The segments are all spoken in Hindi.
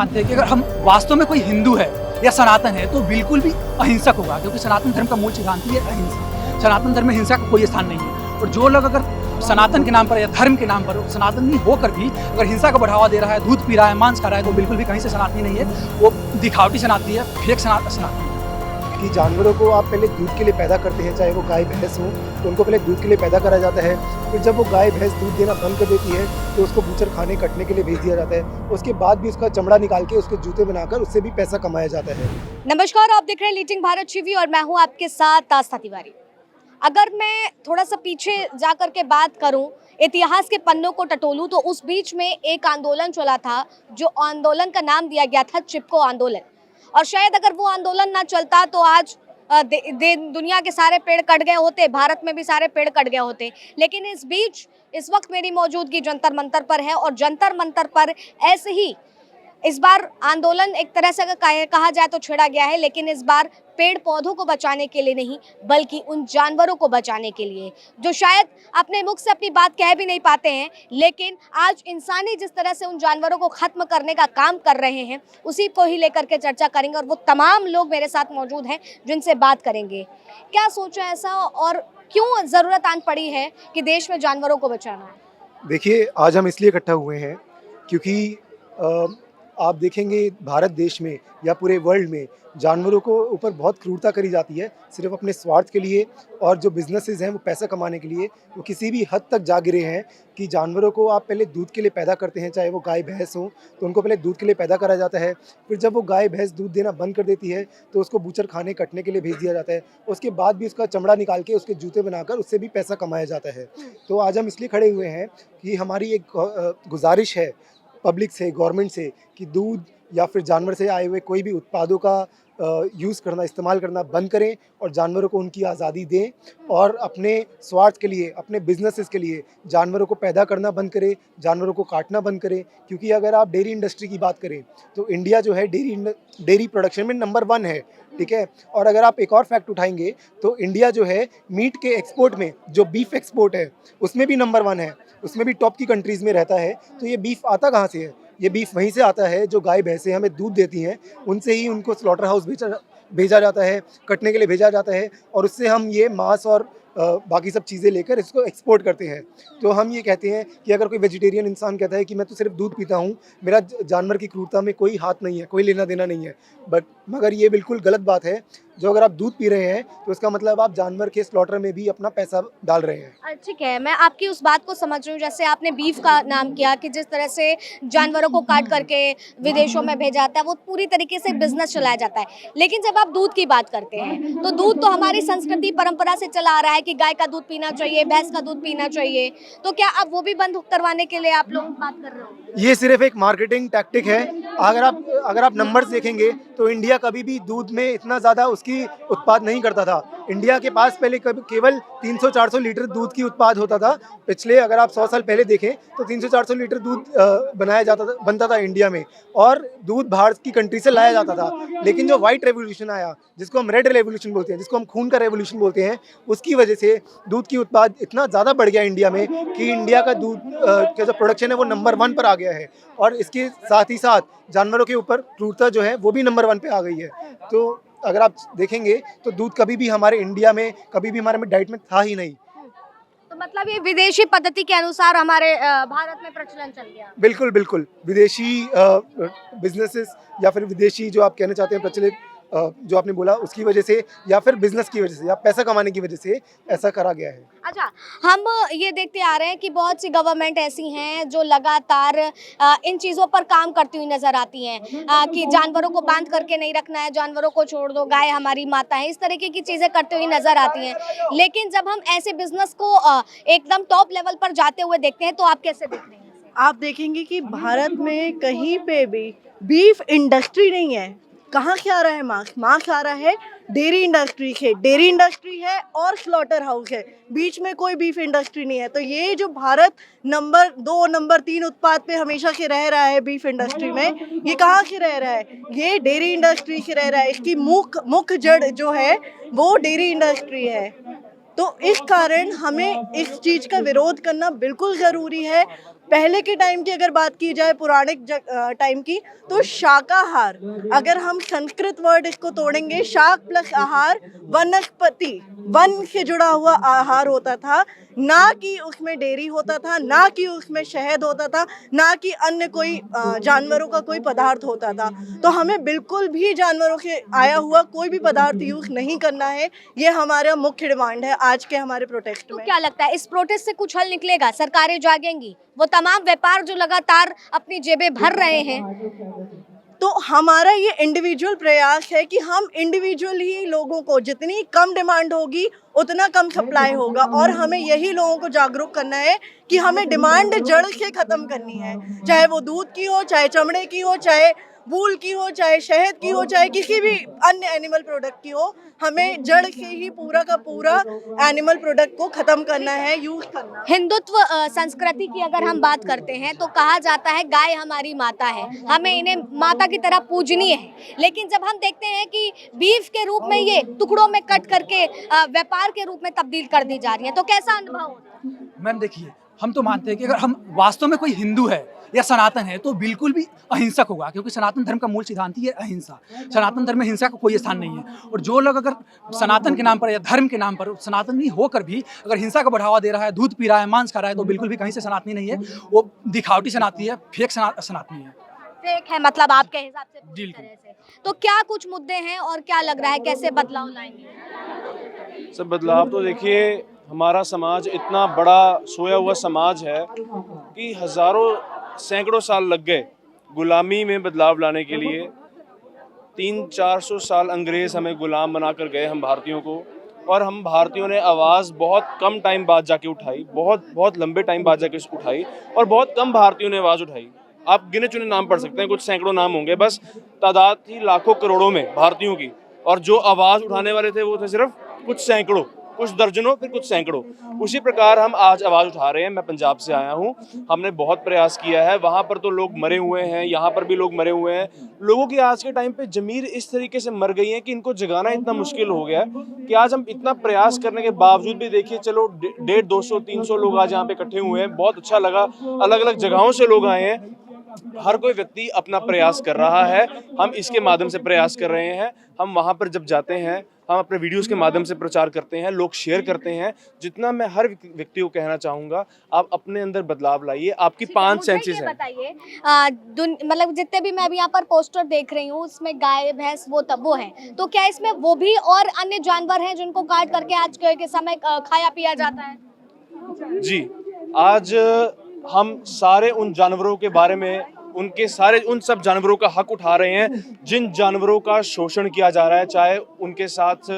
मानते हैं कि अगर हम वास्तव में कोई हिंदू है या सनातन है तो बिल्कुल भी अहिंसक होगा, क्योंकि सनातन धर्म का मूल सिद्धांत ही है अहिंसा। सनातन धर्म में हिंसा का कोई स्थान नहीं है। और जो लोग अगर सनातन के नाम पर या धर्म के नाम पर सनातनी होकर भी अगर हिंसा का बढ़ावा दे रहा है, दूध पी रहा है, मांस खा रहा है, तो बिल्कुल भी कहीं से सनातनी नहीं है, वो दिखावटी सनातनी है, फेक सनातनी। कि जानवरों को आप पहले दूध के लिए पैदा करते हैं, चाहे वो गाय भैंस हो, तो उनको पहले दूध के लिए पैदा करा जाता है। फिर जब वो गाय भैंस दूध देना बंद कर देती है तो उसको बूचर खाने कटने के लिए भेज दिया जाता है। उसके बाद भी उसका चमड़ा निकाल के उसके जूते बनाकर उससे भी पैसा कमाया जाता है। नमस्कार, आप देख रहे हैं लीडिंग भारत टीवी और मैं हूं आपके साथ आस्था तिवारी। अगर मैं थोड़ा सा पीछे जा कर के बात करूं, इतिहास के पन्नों को टटोलूं, तो उस बीच में एक आंदोलन चला था, जो आंदोलन का नाम दिया गया था चिपको आंदोलन। और शायद अगर वो आंदोलन ना चलता तो आज दुनिया के सारे पेड़ कट गए होते, भारत में भी सारे पेड़ कट गए होते। लेकिन इस बीच इस वक्त मेरी मौजूदगी जंतर मंतर पर है और जंतर मंतर पर ऐसे ही इस बार आंदोलन एक तरह से अगर कहा जाए तो छेड़ा गया है, लेकिन इस बार पेड़ पौधों को बचाने के लिए नहीं, बल्कि उन जानवरों को बचाने के लिए जो शायद अपने मुख से अपनी बात कह भी नहीं पाते हैं। लेकिन आज इंसानी जिस तरह से उन जानवरों को खत्म करने का काम कर रहे हैं, उसी को ही लेकर के चर्चा करेंगे और वो तमाम लोग मेरे साथ मौजूद हैं जिनसे बात करेंगे। क्या सोचा ऐसा और क्यों ज़रूरत आन पड़ी है कि देश में जानवरों को बचाना है? देखिए, आज हम इसलिए इकट्ठा हुए हैं क्योंकि आप देखेंगे भारत देश में या पूरे वर्ल्ड में जानवरों को ऊपर बहुत क्रूरता करी जाती है, सिर्फ अपने स्वार्थ के लिए। और जो बिजनेसेस हैं वो पैसा कमाने के लिए वो किसी भी हद तक जा गिरे हैं कि जानवरों को आप पहले दूध के लिए पैदा करते हैं, चाहे वो गाय भैंस हो, तो उनको पहले दूध के लिए पैदा करा जाता है। फिर जब वो गाय भैंस दूध देना बंद कर देती है तो उसको बूचर खाने कटने के लिए भेज दिया जाता है। उसके बाद भी उसका चमड़ा निकाल के उसके जूते बनाकर उससे भी पैसा कमाया जाता है। तो आज हम इसलिए खड़े हुए हैं कि हमारी एक गुजारिश है पब्लिक से, गवर्नमेंट से, कि दूध या फिर जानवर से आए हुए कोई भी उत्पादों का यूज़ करना, इस्तेमाल करना बंद करें और जानवरों को उनकी आज़ादी दें। और अपने स्वार्थ के लिए, अपने बिजनेसेस के लिए जानवरों को पैदा करना बंद करें, जानवरों को काटना बंद करें। क्योंकि अगर आप डेयरी इंडस्ट्री की बात करें तो इंडिया जो है डेयरी प्रोडक्शन में नंबर 1 है, ठीक है। और अगर आप एक और फैक्ट उठाएंगे तो इंडिया जो है मीट के एक्सपोर्ट में, जो बीफ एक्सपोर्ट है उसमें भी नंबर 1 है, उसमें भी टॉप की कंट्रीज़ में रहता है। तो ये बीफ आता कहाँ से है? ये बीफ वहीं से आता है जो गाय भैंसें हमें दूध देती हैं, उनसे ही उनको स्लॉटर हाउस भेजा जाता है, कटने के लिए भेजा जाता है, और उससे हम ये मांस और बाकी सब चीज़ें लेकर इसको एक्सपोर्ट करते हैं। तो हम ये कहते हैं कि अगर कोई वेजिटेरियन इंसान कहता है कि मैं तो सिर्फ दूध पीता हूँ, मेरा जानवर की क्रूरता में कोई हाथ नहीं है, कोई लेना देना नहीं है, मगर ये बिल्कुल गलत बात है। जो अगर आप दूध पी रहे हैं तो इसका मतलब आप जानवर के स्लॉटर में भी अपना पैसा डाल रहे हैं। ठीक है, मैं आपकी उस बात को समझ रही हूँ। जैसे आपने बीफ का नाम किया कि जिस तरह से जानवरों को काट करके विदेशों में भेजा जाता है, वो पूरी तरीके से बिजनेस चलाया जाता है। लेकिन जब आप दूध की बात करते हैं तो दूध तो हमारी संस्कृति परंपरा से चला आ रहा है कि गाय का दूध पीना चाहिए, भैंस का दूध पीना चाहिए। तो क्या अब वो भी बंद करवाने के लिए आप लोग बात कर रहे हो? ये सिर्फ एक मार्केटिंग टैक्टिक है। अगर आप नंबर्स देखेंगे तो इंडिया कभी भी दूध में इतना ज़्यादा उसकी उत्पाद नहीं करता था। इंडिया के पास पहले केवल 300-400 लीटर दूध की उत्पाद होता था। पिछले अगर आप 100 साल पहले देखें तो 300-400 लीटर दूध बनता था इंडिया में, और दूध बाहर की कंट्री से लाया जाता था। लेकिन जो व्हाइट रेवोल्यूशन आया, जिसको हम रेड रेवोल्यूशन बोलते हैं, जिसको हम खून का रेवोल्यूशन बोलते हैं, उसकी वजह से दूध की उत्पाद इतना ज़्यादा बढ़ गया इंडिया में कि इंडिया का दूध का जो प्रोडक्शन है वो नंबर 1 पर आ गया है। और इसके साथ ही साथ जानवरों के ऊपर क्रूरता जो है वो भी नंबर 1 पे आ गई है। तो अगर आप देखेंगे तो दूध कभी भी हमारे इंडिया में, कभी भी हमारे डाइट में था ही नहीं। तो मतलब ये विदेशी पद्धति के अनुसार हमारे भारत में प्रचलन चल गया। बिल्कुल बिल्कुल, विदेशी बिजनेसेस या फिर विदेशी जो आप कहना चाहते हैं प्रचलित, जो आपने बोला, उसकी वजह से या फिर बिजनेस की वजह से या पैसा कमाने की वजह से ऐसा करा गया है। अच्छा, हम ये देखते आ रहे हैं कि बहुत सी गवर्नमेंट ऐसी हैं जो लगातार इन चीज़ों पर काम करती हुई नजर आती हैं कि जानवरों को बांध करके नहीं रखना है, जानवरों को छोड़ दो, गाय हमारी माता है, इस तरीके की चीज़ें करते हुए नजर आती हैं। लेकिन जब हम ऐसे बिजनेस को एकदम टॉप लेवल पर जाते हुए देखते हैं तो आप कैसे देख रहे हैं? आप देखेंगे कि भारत में कहीं पे भी बीफ इंडस्ट्री नहीं है। कहाँ खा रहा है मांस खा रहा है, डेयरी इंडस्ट्री है और स्लॉटर हाउस है, बीच में कोई बीफ इंडस्ट्री नहीं है। तो ये जो भारत नंबर 2 नंबर 3 उत्पाद पे हमेशा से रह रहा है बीफ इंडस्ट्री में, ये कहाँ से रह रहा है? ये डेयरी इंडस्ट्री से रह रहा है। इसकी मुख्य जड़ जो है वो डेयरी इंडस्ट्री है। तो इस कारण हमें इस चीज़ का विरोध करना बिल्कुल ज़रूरी है पहले के टाइम की अगर बात की जाए, पौराणिक टाइम की, तो शाकाहार, अगर हम संस्कृत वर्ड इसको तोड़ेंगे, शाक प्लस आहार, वनस्पति, वन से जुड़ा हुआ आहार होता था, ना कि उसमें डेयरी होता था, ना कि उसमें शहद होता था, ना कि अन्य कोई जानवरों का कोई पदार्थ होता था। तो हमें बिल्कुल भी जानवरों से आया हुआ कोई भी पदार्थ यूज नहीं करना है। ये हमारा मुख्य डिमांड है आज के हमारे प्रोटेस्ट तो में। क्या लगता है इस प्रोटेस्ट से कुछ हल निकलेगा? सरकारें जागेंगी? वो तमाम व्यापार जो लगातार अपनी जेबें भर रहे हैं, तो हमारा ये इंडिविजुअल प्रयास है कि हम इंडिविजुअल ही लोगों को, जितनी कम डिमांड होगी उतना कम सप्लाई होगा, और हमें यही लोगों को जागरूक करना है कि हमें डिमांड जड़ से ख़त्म करनी है, चाहे वो दूध की हो, चाहे चमड़े की हो, चाहे वूल की हो, चाहे शहद की हो, चाहे किसी भी अन्य एनिमल प्रोडक्ट की हो। हमें जड़ से ही पूरा का पूरा एनिमल प्रोडक्ट को ख़त्म करना है, यूज़ करना। हिंदुत्व संस्कृति की अगर हम बात करते हैं तो कहा जाता है गाय हमारी माता है, हमें इन्हें माता की तरह पूजनीय है। लेकिन जब हम देखते हैं कि बीफ के रूप में ये टुकड़ों में कट करके व्यापार के रूप में तब्दील कर दी जा रही है, तो कैसा अनुभव होता है? मैम देखिए, हम तो मानते हैं कि अगर हम वास्तव में कोई हिंदू है या सनातन है तो बिल्कुल भी अहिंसक होगा, क्योंकि सनातन धर्म का मूल सिद्धांत ही है अहिंसा। सनातन धर्म में हिंसा का कोई स्थान नहीं है। और जो लोग अगर सनातन के नाम पर या धर्म के नाम पर, सनातनी होकर भी अगर हिंसा को बढ़ावा दे रहा है, दूध पी रहा है, मांस खा रहा है, तो बिल्कुल भी कहीं से सनातनी नहीं है। वो दिखावटी सनातनी है, फेक सनातनी है। फेक है मतलब आपके हिसाब से पूरी बिल्कुल। तरह से। तो क्या कुछ मुद्दे हैं और क्या लग रहा है कैसे बदलाव लाएंगे? सब बदलाव तो देखिए, हमारा समाज इतना बड़ा सोया हुआ समाज है कि हज़ारों सैकड़ों साल लग गए गुलामी में बदलाव लाने के लिए। 300-400 साल अंग्रेज़ हमें गुलाम बना कर गए, हम भारतीयों को, और हम भारतीयों ने आवाज़ बहुत कम टाइम बाद जाके उठाई, बहुत लंबे टाइम बाद जाके उठाई, और बहुत कम भारतीयों ने आवाज़ उठाई। आप गिने चुने नाम पढ़ सकते हैं, कुछ सैकड़ों नाम होंगे, बस तादाद थी लाखों करोड़ों में भारतीयों की, और जो आवाज़ उठाने वाले थे वो थे सिर्फ कुछ सैकड़ों, कुछ दर्जनों, फिर कुछ सैकड़ों। उसी प्रकार हम आज आवाज़ उठा रहे हैं। मैं पंजाब से आया हूँ, हमने बहुत प्रयास किया है, वहाँ पर तो लोग मरे हुए हैं, यहाँ पर भी लोग मरे हुए हैं। लोगों की आज के टाइम पे ज़मीर इस तरीके से मर गई है कि इनको जगाना इतना मुश्किल हो गया है कि आज हम इतना प्रयास करने के बावजूद भी देखिए, चलो 150, 200, 300 लोग आज यहाँ पे इकट्ठे हुए हैं, बहुत अच्छा लगा। अलग अलग जगहों से लोग आए हैं, हर कोई व्यक्ति अपना प्रयास कर रहा है, हम इसके माध्यम से प्रयास कर रहे हैं। हम वहाँ पर जब जाते हैं, हम अपने वीडियोस के माध्यम से प्रचार करते हैं, लोग शेयर करते हैं। जितना मैं हर व्यक्ति को कहना चाहूँगा, आप अपने अंदर बदलाव लाइए। आपकी 5 सेंसेस हैं। बताइए, मतलब जितने भी मैं अभी यहाँ पर पोस्टर देख रही हूँ उसमें गाय भैंस वो हैं, तो क्या इसमें वो भी और अन्य जानवर हैं जिनको काट करके आज के समय खाया पिया जाता है? जी, आज हम सारे उन जानवरों के बारे में, उन सब जानवरों का हक उठा रहे हैं जिन जानवरों का शोषण किया जा रहा है, चाहे उनके साथ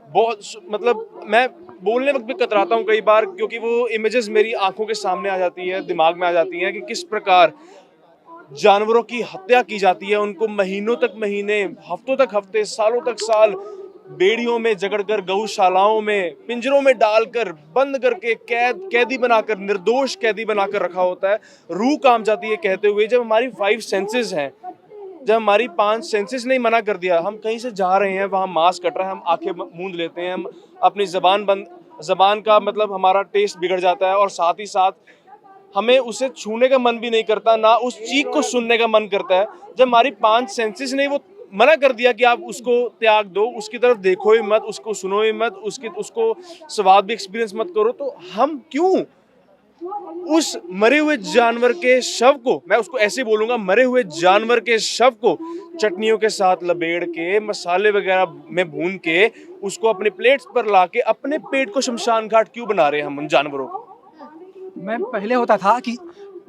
बहुत, मतलब मैं बोलने वक्त भी कतराता हूँ कई बार, क्योंकि वो इमेजेस मेरी आंखों के सामने आ जाती है, दिमाग में आ जाती हैं कि किस प्रकार जानवरों की हत्या की जाती है। उनको महीनों तक महीने, हफ्तों तक हफ्ते, सालों तक साल बेड़ियों में जकड़कर, गौशालाओं में, पिंजरों में डालकर, बंद करके, कैदी बनाकर, निर्दोष कैदी बनाकर रखा होता है। रूह काम जाती है कहते हुए, जब हमारी 5 सेंसेस हैं, जब हमारी 5 सेंसेस ने मना कर दिया, हम कहीं से जा रहे हैं, वहाँ मांस कट रहा है, हम आंखें मूंद लेते हैं, हम अपनी ज़बान का मतलब हमारा टेस्ट बिगड़ जाता है, और साथ ही साथ हमें उसे छूने का मन भी नहीं करता, ना उस चीख को सुनने का मन करता है। जब हमारी 5 सेंसेस ने वो मना कर दिया कि आप उसको त्याग दो, उसकी तरफ देखो ही मत, उसको सुनो ही मत, उसको स्वाद भी एक्सपीरियंस मत करो, तो हम क्यों उस मरे हुए जानवर के शव को, मैं उसको ऐसे बोलूंगा, मरे हुए जानवर के शव को चटनियों के साथ लपेट के, मसाले वगैरह में भून के, उसको अपने प्लेट्स पर लाके अपने पेट को शमशान घाट क्यों बना रहे हैं हम उन जानवरों को? मैं पहले होता था कि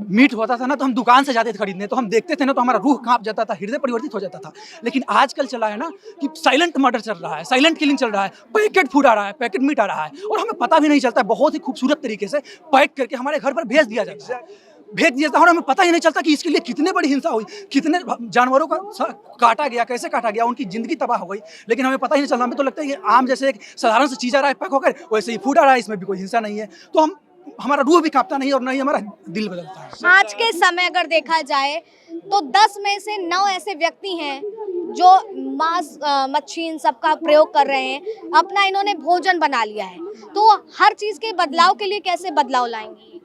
मीट होता था ना, तो हम दुकान से जाते थे खरीदने, तो हम देखते थे ना, तो हमारा रूह कांप जाता था, हृदय परिवर्तित हो जाता था। लेकिन आजकल चला है ना कि साइलेंट मर्डर चल रहा है, साइलेंट किलिंग चल रहा है, पैकेट फूड आ रहा है, पैकेट मीट आ रहा है, और हमें पता भी नहीं चलता, बहुत ही खूबसूरत तरीके से पैक करके हमारे घर पर भेज दिया जाता है, और हमें पता ही नहीं चलता कि इसके लिए कितने बड़ी हिंसा हुई, कितने जानवरों का काटा गया, कैसे काटा गया, उनकी जिंदगी तबाह हो गई, लेकिन हमें पता ही नहीं चलता। हमें तो लगता है ये आम जैसे एक साधारण सी चीज़ आ रहा है पैक होकर, वैसे ही फूड आ रहा है, इसमें भी कोई हिंसा नहीं है, तो हमारा रूह भी कांपता नहीं और ना ही हमारा दिल बदलता है। आज के समय अगर देखा जाए तो 10 में से 9 ऐसे व्यक्ति हैं जो मांस मच्छी इन सब का प्रयोग कर रहे हैं, अपना इन्होंने भोजन बना लिया है। तो हर चीज़ के बदलाव के लिए कैसे बदलाव लाएंगी?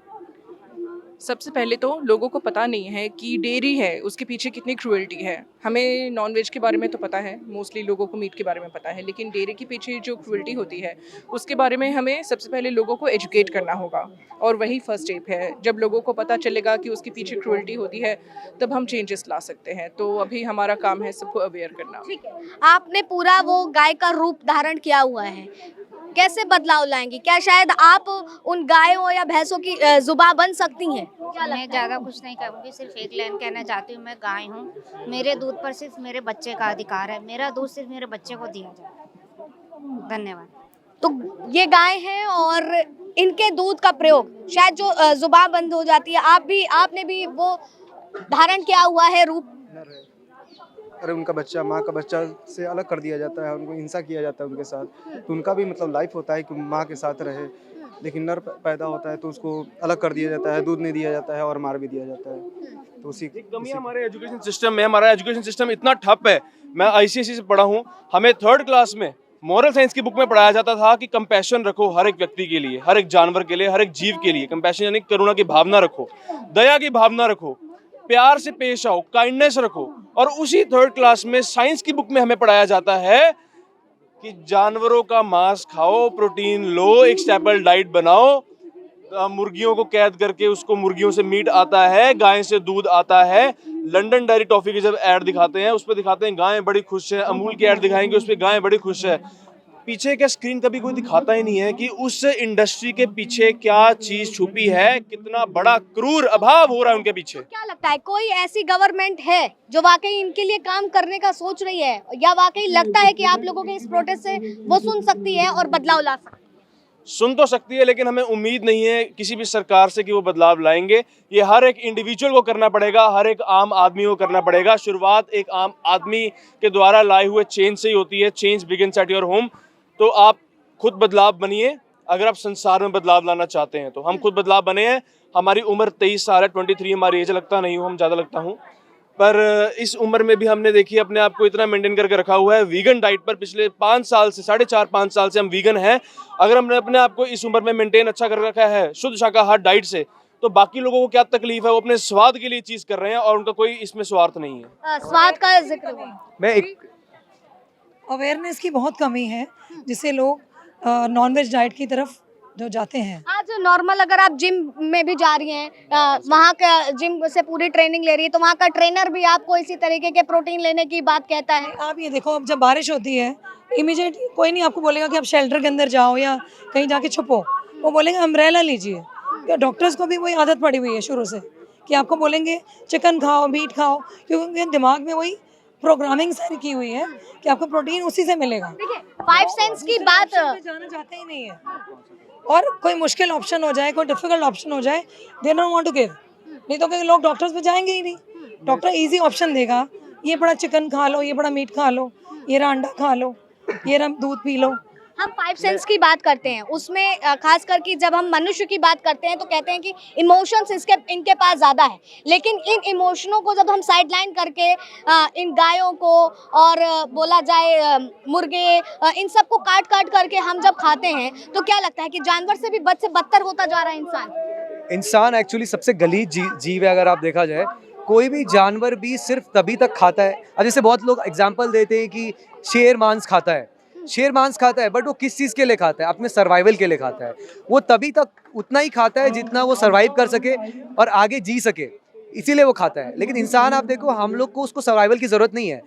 सबसे पहले तो लोगों को पता नहीं है कि डेयरी है उसके पीछे कितनी क्रूएल्टी है। हमें नॉन वेज के बारे में तो पता है, मोस्टली लोगों को मीट के बारे में पता है, लेकिन डेयरी के पीछे जो क्रूएल्टी होती है उसके बारे में हमें सबसे पहले लोगों को एजुकेट करना होगा, और वही फर्स्ट स्टेप है। जब लोगों को पता चलेगा कि उसके पीछे क्रूएल्टी होती है तब हम चेंजेस ला सकते हैं। तो अभी हमारा काम है सबको अवेयर करना। ठीक है, आपने पूरा वो गाय का रूप धारण किया हुआ है, कैसे बदलाव लाएंगी? क्या शायद आप उन गायों या भैंसों की जुबान बन सकती हैं? क्या मैं लगता है? ज़्यादा कुछ नहीं कहूँगी, सिर्फ एक लाइन कहना चाहती हूँ। मैं गाय हूँ, मेरे दूध पर सिर्फ मेरे बच्चे का अधिकार है, मेरा दूध सिर्फ मेरे बच्चे को दिया जाए। धन्यवाद। तो ये गाय हैं और इनके दूध का प्रयोग शायद जो जुबान बंद हो जाती है, आपने भी वो धारण किया हुआ है रूप। अरे उनका बच्चा माँ का बच्चा से अलग कर दिया जाता है, उनको हिंसा किया जाता है उनके साथ, तो उनका भी मतलब लाइफ होता है कि माँ के साथ रहे, लेकिन नर पैदा होता है तो उसको अलग कर दिया जाता है, दूध नहीं दिया जाता है और मार भी दिया जाता है। तो उसी कमी हमारे एजुकेशन सिस्टम में, हमारा एजुकेशन सिस्टम इतना ठप है। मैं आईसीएसई से पढ़ा हूँ, हमें 3rd क्लास में मॉरल साइंस की बुक में पढ़ाया जाता था कि कंपैशन रखो हर एक व्यक्ति के लिए, हर एक जानवर के लिए, हर एक जीव के लिए। कंपैशन यानी करुणा की भावना रखो, दया की भावना रखो, प्यार से पेश आओ, काइंडनेस रखो। और उसी 3rd क्लास में साइंस की बुक में हमें पढ़ाया जाता है कि जानवरों का मांस खाओ, प्रोटीन लो, एक स्टेपल डाइट बनाओ, मुर्गियों को कैद करके उसको मुर्गियों से मीट आता है, गाय से दूध आता है। लंदन डेयरी टॉफी की जब ऐड दिखाते हैं उस पर दिखाते हैं गाय बड़ी खुश है, अमूल की ऐड दिखाएंगे उस पर गाय बड़ी खुश है। पीछे का स्क्रीन कभी कोई दिखाता ही नहीं है कि उस इंडस्ट्री के पीछे क्या चीज छुपी है, कितना बड़ा क्रूर अभाव हो रहा है उनके पीछे। क्या लगता है कोई ऐसी गवर्नमेंट है जो वाकई इनके लिए काम करने का सोच रही है, या वाकई लगता है कि आप लोगों के इस प्रोटेस्ट से वो सुन सकती है और बदलाव ला सकती है? सुन तो सकती है, लेकिन हमें उम्मीद नहीं है किसी भी सरकार से कि वो बदलाव लाएंगे। ये हर एक इंडिविजुअल को करना पड़ेगा, हर एक आम आदमी को करना पड़ेगा। शुरुआत एक आम आदमी के द्वारा लाए हुए चेंज से ही होती है। Change begins at your home. तो आप खुद बदलाव बनिए अगर आप संसार में बदलाव लाना चाहते हैं। तो हम खुद बदलाव बने हैं। हमारी उम्र 23 साल है, 23 हमारी एज लगता नहीं हूँ, हम ज़्यादा लगता हूँ, पर इस उम्र में भी हमने देखिए अपने आप को इतना मेंटेन करके रखा हुआ है। वीगन डाइट पर पिछले 5 साल से 4.5-5 साल से हम वीगन हैं। अगर हमने अपने आप को इस उम्र में मेंटेन अच्छा कर रखा है शुद्ध शाकाहार डाइट से, तो बाकी लोगों को क्या तकलीफ है? वो अपने स्वाद के लिए चीज़ कर रहे हैं और उनका कोई इसमें स्वार्थ नहीं है। स्वाद का जिक्र हुआ। मैं एक अवेयरनेस की बहुत कमी है जिससे लोग नॉनवेज डाइट की तरफ जो जाते हैं। आज नॉर्मल अगर आप जिम में भी जा रही हैं, वहाँ का जिम से पूरी ट्रेनिंग ले रही है, तो वहाँ का ट्रेनर भी आपको इसी तरीके के प्रोटीन लेने की बात कहता है। आप ये देखो, अब जब बारिश होती है इमीडिएट कोई नहीं आपको बोलेगा कि आप शेल्टर के अंदर जाओ या कहीं जाके छुपो, वो बोलेंगे अम्ब्रेला लीजिए। तो डॉक्टर्स को भी वही आदत पड़ी हुई है शुरू से कि आपको बोलेंगे चिकन खाओ, मीट खाओ, क्योंकि उनके दिमाग में वही प्रोग्रामिंग सारी की हुई है कि आपको प्रोटीन उसी से मिलेगा। देखिए 5 सेंस की बात जाना चाहते ही नहीं है, और कोई मुश्किल ऑप्शन हो जाए, कोई डिफिकल्ट ऑप्शन हो जाए, they don't want to give. नहीं तो कई लोग डॉक्टर्स पे जाएंगे ही नहीं। डॉक्टर इजी ऑप्शन देगा, ये बड़ा चिकन खा लो, ये बड़ा मीट खा लो, ये रहा अंडा खा लो, ये रहा दूध पी लो। हम 5 सेंस की बात करते हैं, उसमें खास करके जब हम मनुष्य की बात करते हैं तो कहते हैं कि इमोशंस इनके पास ज़्यादा है, लेकिन इन इमोशनों को जब हम साइडलाइन करके इन गायों को और बोला जाए मुर्गे, इन सब को काट काट करके हम जब खाते हैं तो क्या लगता है कि जानवर से भी बद से बदतर होता जा रहा है इंसान। इंसान एक्चुअली सबसे गलीज जीव है। अगर आप देखा जाए, कोई भी जानवर भी सिर्फ तभी तक खाता है। अब जैसे बहुत लोग एग्जांपल देते हैं कि शेर मांस खाता है, शेर मांस खाता है, बट वो किस चीज़ के लिए खाता है? अपने सर्वाइवल के लिए खाता है। वो तभी तक उतना ही खाता है जितना वो सर्वाइव कर सके और आगे जी सके, इसीलिए वो खाता है। लेकिन इंसान आप देखो, हम लोग को उसको सर्वाइवल की ज़रूरत नहीं है।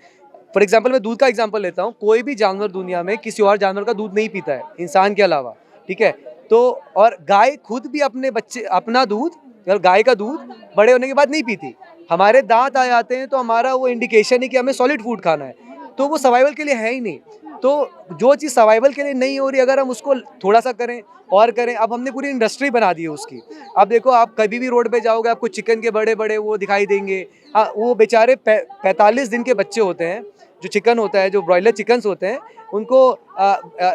फॉर एग्जांपल मैं दूध का एग्जांपल लेता हूँ। कोई भी जानवर दुनिया में किसी और जानवर का दूध नहीं पीता है इंसान के अलावा, ठीक है? तो और गाय खुद भी अपने बच्चे अपना दूध, गाय का दूध बड़े होने के बाद नहीं पीती। हमारे दांत आ जाते हैं तो हमारा वो इंडिकेशन है कि हमें सॉलिड फूड खाना है, तो वो सर्वाइवल के लिए है ही नहीं। तो जो चीज़ सर्वाइवल के लिए नहीं हो रही, अगर हम उसको थोड़ा सा करें और करें, अब हमने पूरी इंडस्ट्री बना दी है उसकी। अब देखो, आप कभी भी रोड पे जाओगे आपको चिकन के बड़े बड़े वो दिखाई देंगे। वो बेचारे 45 दिन के बच्चे होते हैं, जो चिकन होता है, जो ब्रॉयलर चिकन्स होते हैं, उनको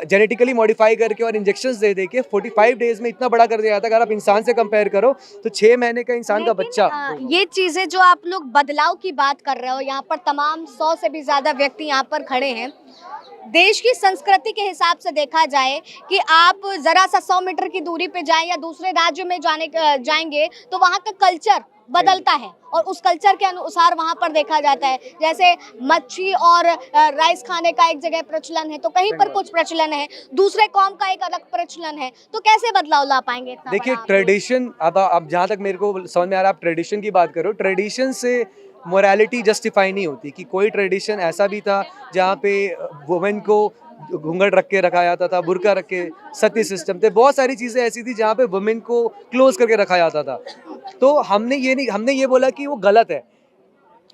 जेनेटिकली मॉडिफाई करके और इंजेक्शंस दे दे के 45 डेज में इतना बड़ा कर दिया जाता है। अगर आप इंसान से कंपेयर करो तो 6 महीने का इंसान का बच्चा। ये चीज़ें जो आप लोग बदलाव की बात कर रहे हो, यहाँ पर तमाम 100 से भी ज़्यादा व्यक्ति यहाँ पर खड़े हैं, देश की संस्कृति के हिसाब से देखा जाए कि आप जरा सा 100 मीटर की दूरी पे जाएं या दूसरे राज्य में जाएंगे तो वहाँ का कल्चर बदलता है और उस कल्चर के अनुसार वहाँ पर देखा जाता है। जैसे मच्छी और राइस खाने का एक जगह प्रचलन है तो कहीं पर कुछ प्रचलन है, दूसरे कौम का एक अलग प्रचलन है, तो कैसे बदलाव ला पाएंगे इतना देखिए बड़ा? ट्रेडिशन, अब जहाँ तक मेरे को समझ में आ रहा है, आप ट्रेडिशन की बात करो, ट्रेडिशन से मोरालिटी जस्टिफाई नहीं होती कि कोई ट्रेडिशन ऐसा भी था जहाँ पे वुमेन को घूंघट रख के रखा जाता था, बुर्का रख के, सती सिस्टम थे, बहुत सारी चीज़ें ऐसी थी जहाँ पे वुमेन को क्लोज करके रखा जाता था। तो हमने ये बोला कि वो गलत है,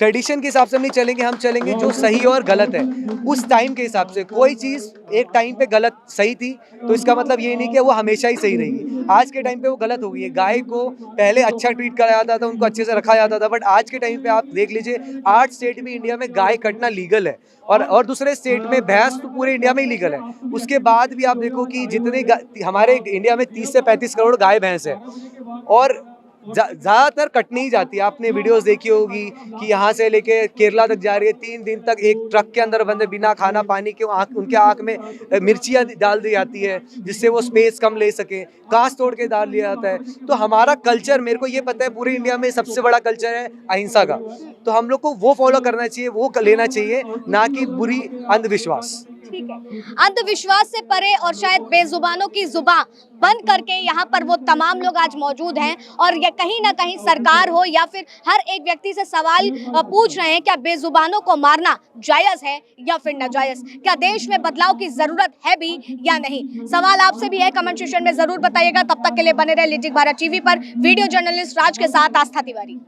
ट्रेडिशन के हिसाब से हम नहीं चलेंगे, हम चलेंगे जो सही और गलत है उस टाइम के हिसाब से। कोई चीज़ एक टाइम पे गलत सही थी तो इसका मतलब ये नहीं कि वो हमेशा ही सही रहेगी। आज के टाइम पे वो गलत हो गई है। गाय को पहले अच्छा ट्रीट करा जाता था, उनको अच्छे से रखा जाता था, बट आज के टाइम पे आप देख लीजिए 8 स्टेट में इंडिया में गाय कटना लीगल है और दूसरे स्टेट में भैंस तो पूरे इंडिया में ही लीगल है। उसके बाद भी आप देखो कि जितने हमारे इंडिया में 30 से 35 करोड़ गाय भैंस है और ज़्यादातर कटनी ही जाती है। आपने वीडियोस देखी होगी कि यहाँ से लेके केरला तक जा रही है, 3 दिन तक एक ट्रक के अंदर बंदे बिना खाना पानी के उनके आँख में मिर्चियाँ डाल दी जाती है जिससे वो स्पेस कम ले सके, कांच तोड़ के डाल लिया जाता है। तो हमारा कल्चर, मेरे को ये पता है पूरे इंडिया में सबसे बड़ा कल्चर है अहिंसा का, तो हम लोग को वो फॉलो करना चाहिए, वो लेना चाहिए, ना कि बुरी अंधविश्वास। ठीक है, अंधविश्वास से परे और शायद बेजुबानों की जुबान बंद करके यहाँ पर वो तमाम लोग आज मौजूद हैं और ये कहीं ना कहीं सरकार हो या फिर हर एक व्यक्ति से सवाल पूछ रहे हैं, क्या बेजुबानों को मारना जायज़ है या फिर नाजायज़? क्या देश में बदलाव की जरूरत है भी या नहीं? सवाल आपसे भी है, कमेंट सेक्शन में जरूर बताइएगा। तब तक के लिए बने रहे लीजिंग भारत टीवी पर। वीडियो जर्नलिस्ट राज के साथ आस्था तिवारी।